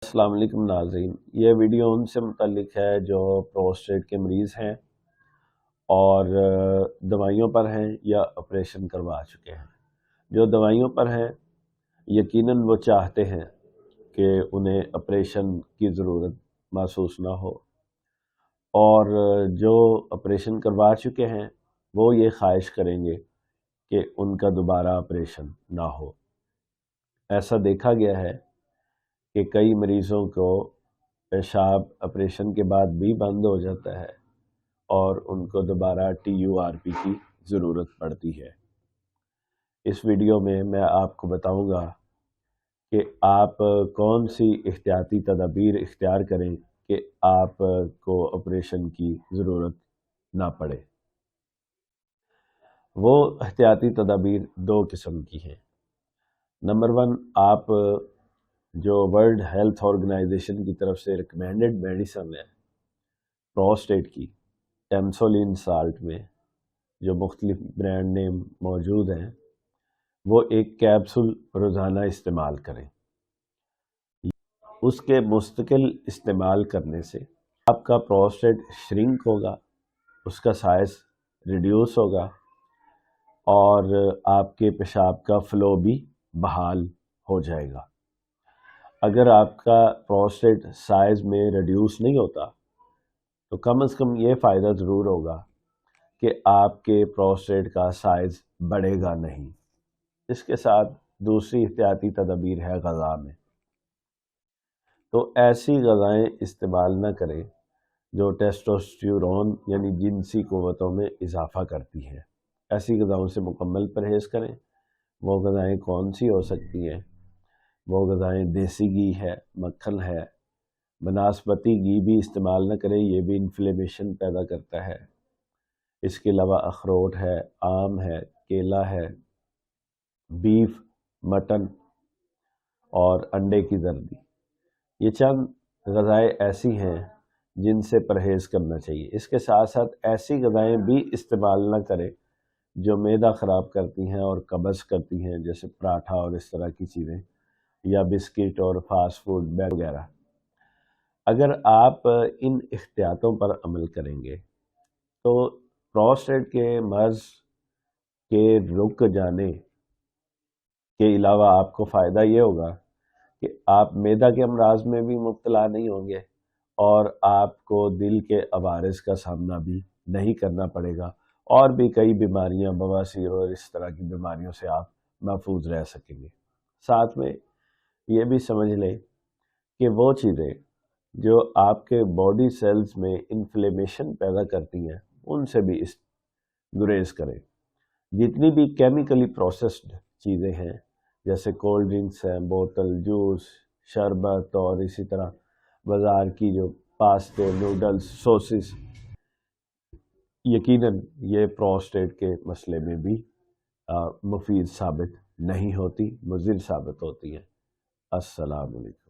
अस्सलाम वालेकुम नाज़रीन, ये वीडियो उनसे मुतल्लिक है जो प्रोस्टेट के मरीज़ हैं और दवाइयों पर हैं या ऑपरेशन करवा चुके हैं। जो दवाइयों पर हैं यकीनन वो चाहते हैं कि उन्हें ऑपरेशन की ज़रूरत महसूस ना हो, और जो ऑपरेशन करवा चुके हैं वो ये ख्वाहिश करेंगे कि उनका दोबारा ऑपरेशन ना हो। ऐसा देखा गया है कि कई मरीज़ों को पेशाब ऑपरेशन के बाद भी बंद हो जाता है और उनको दोबारा TURP की ज़रूरत पड़ती है। इस वीडियो में मैं आपको बताऊंगा कि आप कौन सी एहतियाती तदाबीर इख्तियार करें कि आपको ऑपरेशन की ज़रूरत ना पड़े। वो एहतियाती तदाबीर दो किस्म की हैं। नंबर 1, आप जो वर्ल्ड हेल्थ ऑर्गेनाइजेशन की तरफ से रिकमेंडेड मेडिसिन है प्रोस्टेट की, टेम्सोलिन साल्ट में जो मुख्तलिफ ब्रांड नेम मौजूद हैं, वो एक कैप्सूल रोज़ाना इस्तेमाल करें। उसके मुस्तकिल इस्तेमाल करने से आपका प्रोस्टेट श्रिंक होगा, उसका साइज़ रिड्यूस होगा और आपके पेशाब का फ़्लो भी बहाल हो जाएगा। अगर आपका प्रोस्टेट साइज़ में रिड्यूस नहीं होता तो कम से कम ये फ़ायदा ज़रूर होगा कि आपके प्रोस्टेट का साइज़ बढ़ेगा नहीं। इसके साथ दूसरी एहतियाती तदबीर है ग़ज़ा में। तो ऐसी ग़ज़ाएँ इस्तेमाल न करें जो टेस्टोस्टेरोन यानी जिनसी क़ुव्वतों में इजाफ़ा करती हैं। ऐसी ग़ज़ाओं से मुकम्मल परहेज़ करें। वो ग़ज़ाएँ कौन सी हो सकती हैं? वो ग़ज़ाएँ देसी घी है, मक्खन है, बनास्पति घी भी इस्तेमाल न करें, ये भी इन्फ्लेमेशन पैदा करता है। इसके अलावा अखरोट है, आम है, केला है, बीफ, मटन और अंडे की जर्दी, ये चंद ग़ज़ाएँ ऐसी हैं जिनसे परहेज़ करना चाहिए। इसके साथ साथ ऐसी ग़ज़ाएँ भी इस्तेमाल न करें जो मैदा ख़राब करती हैं और कब्ज़ करती हैं, जैसे पराठा और इस तरह की चीज़ें, या बिस्किट और फास्ट फूड वगैरह। अगर आप इन एहतियातों पर अमल करेंगे तो प्रोस्टेट के मर्ज़ के रुक जाने के अलावा आपको फ़ायदा ये होगा कि आप मैदा के अमराज में भी मुब्तला नहीं होंगे और आपको दिल के अवारिस का सामना भी नहीं करना पड़ेगा, और भी कई बीमारियां, बवासीर और इस तरह की बीमारियों से आप महफूज रह सकेंगे। साथ में ये भी समझ लें कि वो चीज़ें जो आपके बॉडी सेल्स में इन्फ्लेमेशन पैदा करती हैं उनसे भी इस गुरेज करें। जितनी भी केमिकली प्रोसेस्ड चीज़ें हैं, जैसे कोल्ड ड्रिंक्स हैं, बोतल, जूस, शरबत और इसी तरह बाज़ार की जो पास्ते, नूडल्स, सॉसेस, यकीनन ये प्रोस्टेट के मसले में भी मुफीद साबित नहीं होती, मुज़िर साबित होती हैं। अस्सलाम वालेकुम।